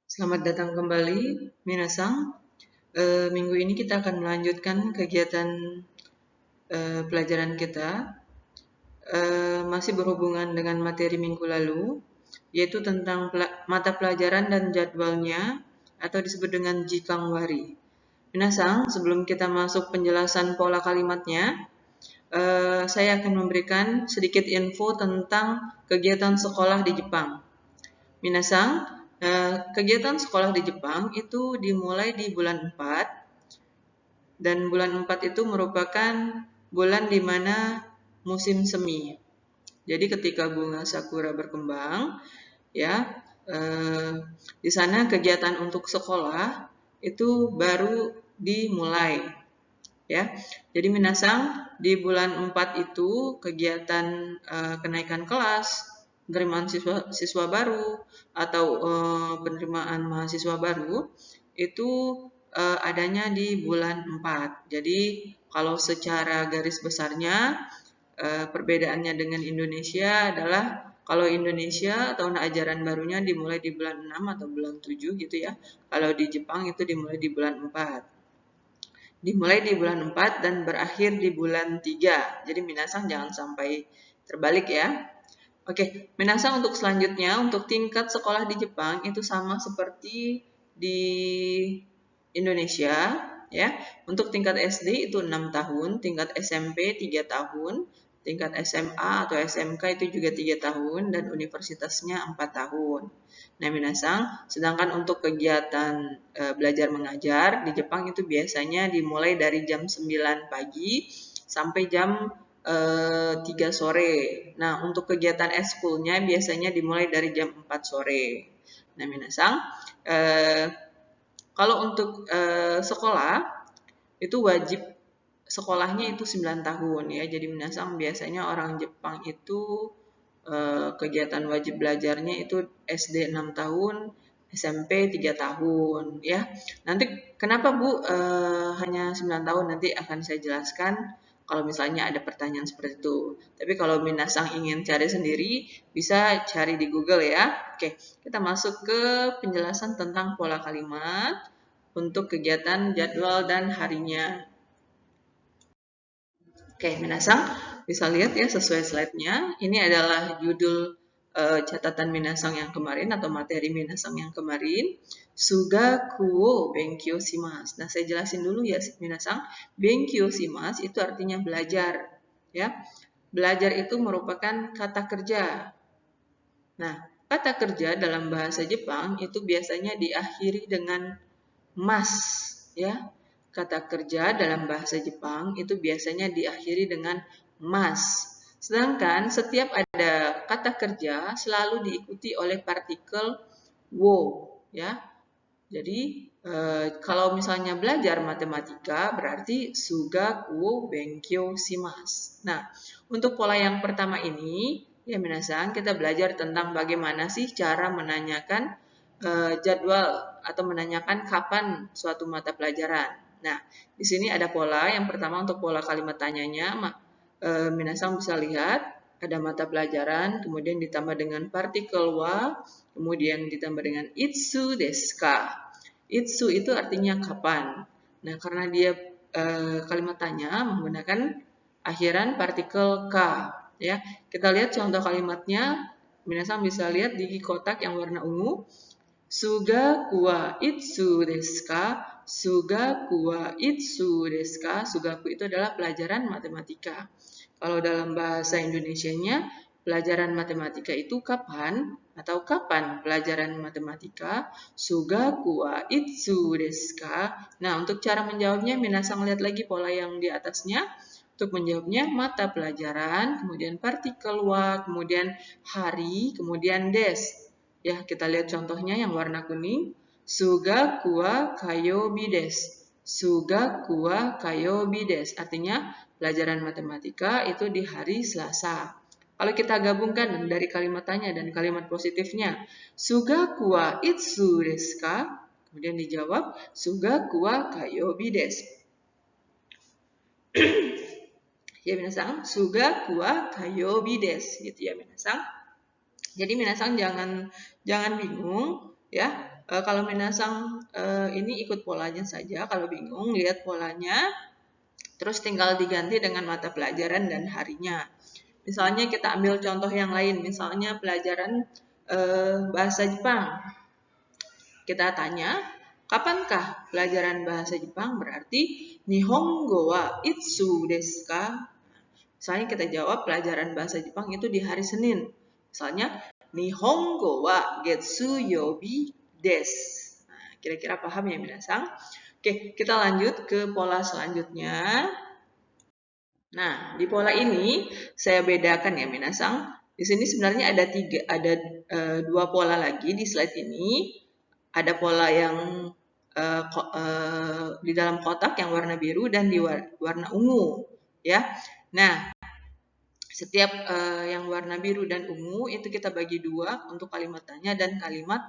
Selamat datang kembali, Minasang. Minggu ini kita akan melanjutkan kegiatan pelajaran kita. Masih berhubungan dengan materi minggu lalu, yaitu tentang mata pelajaran dan jadwalnya, atau disebut dengan Jikangwari. Minasang, sebelum kita masuk penjelasan pola kalimatnya, saya akan memberikan sedikit info tentang kegiatan sekolah di Jepang. Minasang, kegiatan sekolah di Jepang itu dimulai di bulan 4, dan bulan 4 itu merupakan bulan di mana musim semi. Jadi ketika bunga sakura berkembang, ya, di sana kegiatan untuk sekolah itu baru dimulai. Ya, jadi minasang di bulan 4 itu kegiatan kenaikan kelas, penerimaan siswa baru atau penerimaan mahasiswa baru itu adanya di bulan 4. Jadi kalau secara garis besarnya perbedaannya dengan Indonesia adalah kalau Indonesia tahun ajaran barunya dimulai di bulan 6 atau bulan 7 gitu ya. Kalau di Jepang itu dimulai di bulan 4. Dimulai di bulan 4 dan berakhir di bulan 3. Jadi minasang jangan sampai terbalik ya. Oke, minasang untuk selanjutnya, untuk tingkat sekolah di Jepang itu sama seperti di Indonesia ya. Untuk tingkat SD itu 6 tahun, tingkat SMP 3 tahun, tingkat SMA atau SMK itu juga 3 tahun, dan universitasnya 4 tahun. Nah, minasang, sedangkan untuk kegiatan belajar mengajar di Jepang itu biasanya dimulai dari jam 9 pagi sampai jam 3 sore. Nah, untuk kegiatan ekskulnya biasanya dimulai dari jam 4 sore. Nah, minasang, kalau untuk sekolah itu wajib sekolahnya itu 9 tahun ya. Jadi minasang biasanya orang Jepang itu kegiatan wajib belajarnya itu SD 6 tahun, SMP 3 tahun ya. Nanti kenapa Bu hanya 9 tahun, nanti akan saya jelaskan kalau misalnya ada pertanyaan seperti itu. Tapi kalau minasang ingin cari sendiri, bisa cari di Google ya. Oke, kita masuk ke penjelasan tentang pola kalimat untuk kegiatan jadwal dan harinya. Oke, minasang bisa lihat ya sesuai slide-nya. Ini adalah judul catatan minasang yang kemarin atau materi minasang yang kemarin. Suga kuo benkyou shimasu. Nah, saya jelasin dulu ya minasang. Benkyou shimasu itu artinya belajar, ya. Belajar itu merupakan kata kerja. Nah, kata kerja dalam bahasa Jepang itu biasanya diakhiri dengan mas, ya. Kata kerja dalam bahasa Jepang itu biasanya diakhiri dengan mas. Sedangkan setiap ada kata kerja selalu diikuti oleh partikel wo, ya. Jadi kalau misalnya belajar matematika berarti suga kuo benkyou shimasu. Nah, untuk pola yang pertama ini ya minasang, kita belajar tentang bagaimana sih cara menanyakan jadwal atau menanyakan kapan suatu mata pelajaran. Nah, di sini ada pola. Yang pertama untuk pola kalimat tanyanya, minasang bisa lihat ada mata pelajaran, kemudian ditambah dengan partikel wa, kemudian ditambah dengan itsu desu ka. Itsu itu artinya kapan. Nah, karena dia kalimat tanya menggunakan akhiran partikel ka, ya. Kita lihat contoh kalimatnya. Minasang bisa lihat di kotak yang warna ungu. Suga kuwa itsu desu ka? Suga kuwa itsu desu ka? Sugaku itu adalah pelajaran matematika. Kalau dalam bahasa Indonesianya, pelajaran matematika itu kapan atau kapan pelajaran matematika? Sugaku wa itsu desu ka? Nah, untuk cara menjawabnya, minasang lihat lagi pola yang di atasnya. Untuk menjawabnya, mata pelajaran, kemudian partikel wa, kemudian hari, kemudian des. Ya, kita lihat contohnya yang warna kuning. Sugaku wa kayobi desu. Sugaku wa kayobi desu. Artinya, pelajaran matematika itu di hari Selasa. Kalau kita gabungkan dari kalimat tanya dan kalimat positifnya, Sugaku wa itsu desu ka? Kemudian dijawab, Sugaku wa kayobi desu. Ya minasang, Sugaku wa kayobi desu. Gitu ya minasang. Jadi minasang jangan bingung ya. Kalau minasang ini ikut polanya saja, kalau bingung lihat polanya, terus tinggal diganti dengan mata pelajaran dan harinya. Misalnya kita ambil contoh yang lain, misalnya pelajaran bahasa Jepang. Kita tanya, kapankah pelajaran bahasa Jepang? Berarti Nihongo wa itsu desu ka? Misalnya kita jawab pelajaran bahasa Jepang itu di hari Senin. Misalnya, Nihongo wa getsu yobi desu. Nah, kira-kira paham ya minasang? Oke, kita lanjut ke pola selanjutnya. Nah, di pola ini saya bedakan ya minasang. Di sini sebenarnya ada dua pola lagi di slide ini. Ada pola yang di dalam kotak yang warna biru dan di warna ungu, ya. Nah, setiap yang warna biru dan ungu itu kita bagi dua untuk kalimat tanya dan kalimat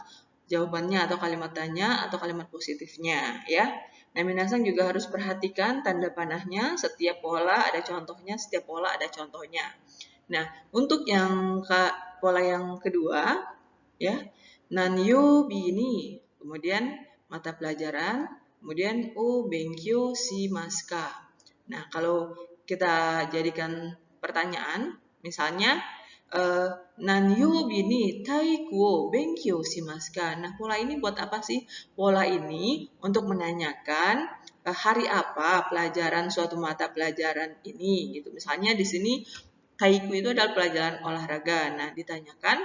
jawabannya atau kalimat tanya atau kalimat positifnya, ya. Nah, minasang juga harus perhatikan tanda panahnya. Setiap pola ada contohnya, setiap pola ada contohnya. Nah, untuk yang pola yang kedua, ya, nanyo bini, kemudian mata pelajaran, kemudian o benkyou shimasu ka. Nah, kalau kita jadikan pertanyaan, misalnya nanyo bini taiku o benkyou shimasu ka. Nah, pola ini buat apa sih? Pola ini untuk menanyakan hari apa pelajaran suatu mata pelajaran ini gitu. Misalnya di sini Taiku itu adalah pelajaran olahraga. Nah, ditanyakan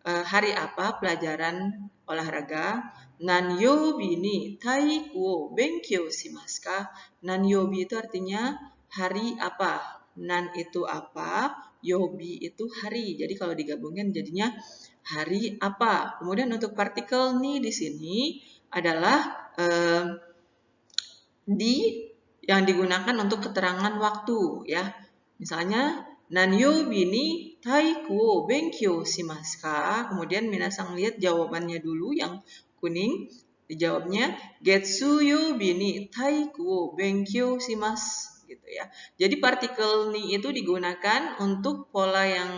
hari apa pelajaran olahraga? Nanyobi ni taiku wo benkyou shimasu ka? Nanyobi itu artinya hari apa? Nan itu apa? Yobi itu hari. Jadi kalau digabungkan jadinya hari apa? Kemudian untuk partikel ni di sini adalah di yang digunakan untuk keterangan waktu, ya. Misalnya Nanyobi ni taiku wo benkyou shimasu ka? Kemudian minasang lihat jawabannya dulu yang kuning. Dijawabnya Getsuyobi ni taiku wo benkyou shimasu gitu ya. Jadi partikel ni itu digunakan untuk pola yang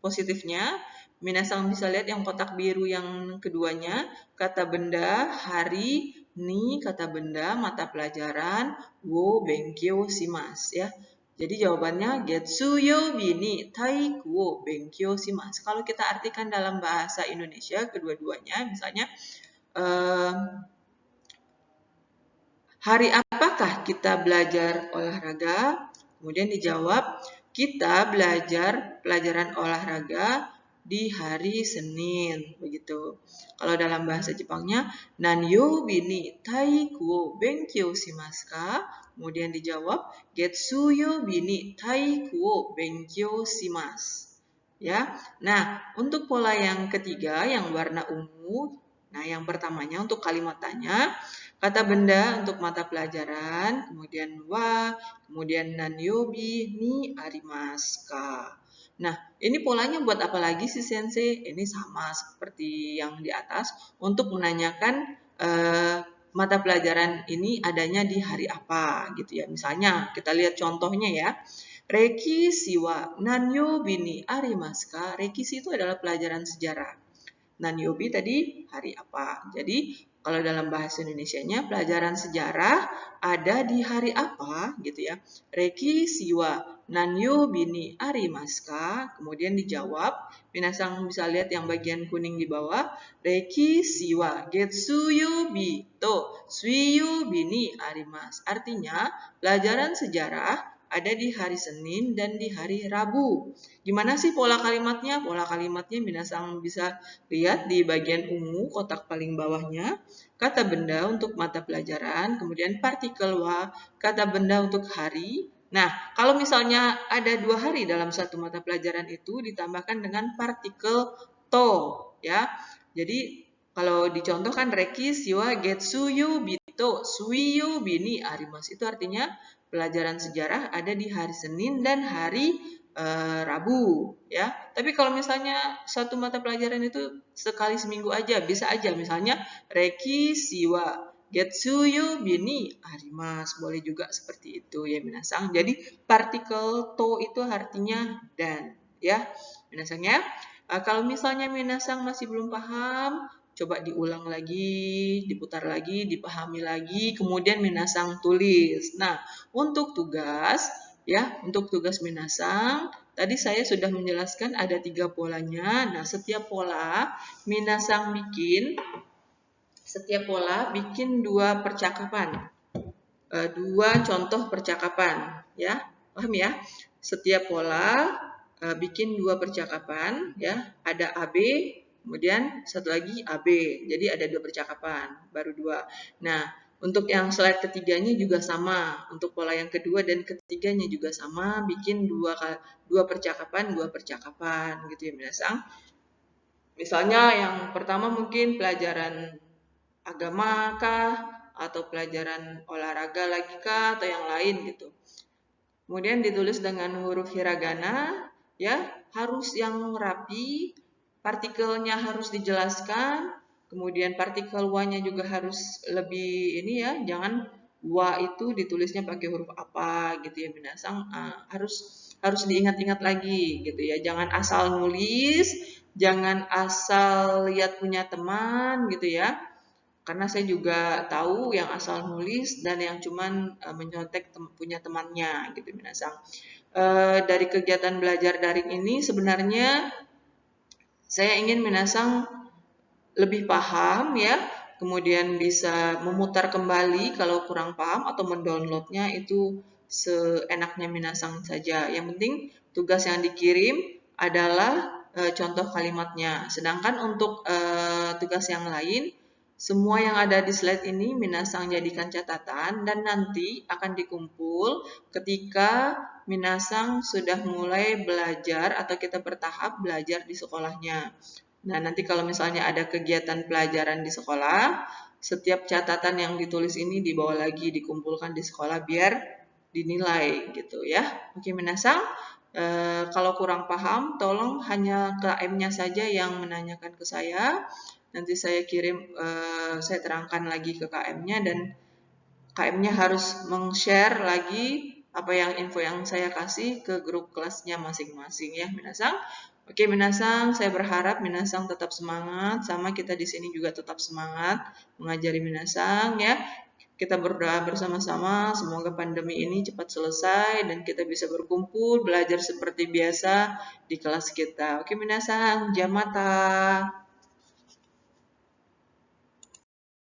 positifnya. Minasang bisa lihat yang kotak biru yang keduanya, kata benda, hari, ni kata benda, mata pelajaran, wo benkyou shimasu ya. Jadi jawabannya Getsuyobi ni taiku wo benkyou shimasu. Kalau kita artikan dalam bahasa Indonesia kedua-duanya, misalnya hari apakah kita belajar olahraga? Kemudian dijawab kita belajar pelajaran olahraga di hari Senin, begitu. Kalau dalam bahasa Jepangnya Nanyobi ni taiku wo benkyou shimasu ka? Kemudian dijawab Getsuyobi ni taiku wo benkyou shimasu. Ya. Nah, untuk pola yang ketiga yang warna ungu, nah yang pertamanya untuk kalimat tanya, kata benda untuk mata pelajaran, kemudian wa, kemudian nanyobi ni arimasu ka. Nah, ini polanya buat apa lagi sih Sensei? Ini sama seperti yang di atas untuk menanyakan mata pelajaran ini adanya di hari apa gitu ya. Misalnya kita lihat contohnya ya. Rekisi wa nanyobi ni arimasu ka? Rekisi itu adalah pelajaran sejarah. Nanyobi tadi hari apa? Jadi kalau dalam bahasa Indonesianya pelajaran sejarah ada di hari apa gitu ya. Rekisi wa nanyobi ni arimasu ka? Kemudian dijawab, minasang bisa lihat yang bagian kuning di bawah, rekisi wa getsuyobi to suiyobi ni arimasu. Artinya pelajaran sejarah ada di hari Senin dan di hari Rabu. Gimana sih pola kalimatnya? Pola kalimatnya minasang bisa lihat di bagian ungu kotak paling bawahnya. Kata benda untuk mata pelajaran, kemudian partikel wa, kata benda untuk hari. Nah, kalau misalnya ada 2 hari dalam satu mata pelajaran itu ditambahkan dengan partikel to, ya. Jadi kalau dicontohkan reki siwa getsuyu bito suiyu bini arimasu itu artinya pelajaran sejarah ada di hari Senin dan hari Rabu ya. Tapi kalau misalnya satu mata pelajaran itu sekali seminggu aja, bisa aja misalnya reki siwa getsuyu bini arimasu, boleh juga seperti itu ya minasang. Jadi partikel to itu artinya dan ya minasang ya. Kalau misalnya minasang masih belum paham, coba diulang lagi, diputar lagi, dipahami lagi, kemudian minasang tulis. Nah, untuk tugas, ya, untuk tugas minasang, tadi saya sudah menjelaskan ada 3 polanya. Nah, setiap pola minasang bikin 2 percakapan. 2 contoh percakapan, ya. Paham ya? Setiap pola bikin 2 percakapan, ya. Ada AB, kemudian satu lagi AB. Jadi ada 2 percakapan, baru 2. Nah, untuk yang slide ketiganya juga sama. Untuk pola yang kedua dan ketiganya juga sama, bikin 2 percakapan, 2 percakapan gitu ya, minasang. Misalnya yang pertama mungkin pelajaran agama kah, atau pelajaran olahraga lagi kah, atau yang lain gitu. Kemudian ditulis dengan huruf hiragana, ya, harus yang rapi, partikelnya harus dijelaskan, kemudian partikel wa-nya juga harus lebih ini ya, jangan wa itu ditulisnya pakai huruf apa gitu ya, minasang harus diingat-ingat lagi gitu ya. Jangan asal nulis, jangan asal lihat punya teman gitu ya. Karena saya juga tahu yang asal nulis dan yang cuman menyontek punya temannya gitu minasang. Dari kegiatan belajar daring ini sebenarnya saya ingin minasang lebih paham ya, kemudian bisa memutar kembali kalau kurang paham atau mendownloadnya itu seenaknya minasang saja. Yang penting tugas yang dikirim adalah contoh kalimatnya. Sedangkan untuk tugas yang lain, semua yang ada di slide ini minasang jadikan catatan dan nanti akan dikumpul ketika minasang sudah mulai belajar atau kita bertahap belajar di sekolahnya. Nah, nanti kalau misalnya ada kegiatan pelajaran di sekolah, setiap catatan yang ditulis ini dibawa lagi, dikumpulkan di sekolah biar dinilai gitu ya. Oke, minasang, kalau kurang paham, tolong hanya KM-nya saja yang menanyakan ke saya. Nanti saya kirim, saya terangkan lagi ke KM-nya dan KM-nya harus meng-share lagi apa yang info yang saya kasih ke grup kelasnya masing-masing ya, minasang. Oke, minasang, saya berharap minasang tetap semangat, sama kita di sini juga tetap semangat mengajari minasang ya. Kita berdoa bersama-sama, semoga pandemi ini cepat selesai dan kita bisa berkumpul, belajar seperti biasa di kelas kita. Oke, minasang, jamata.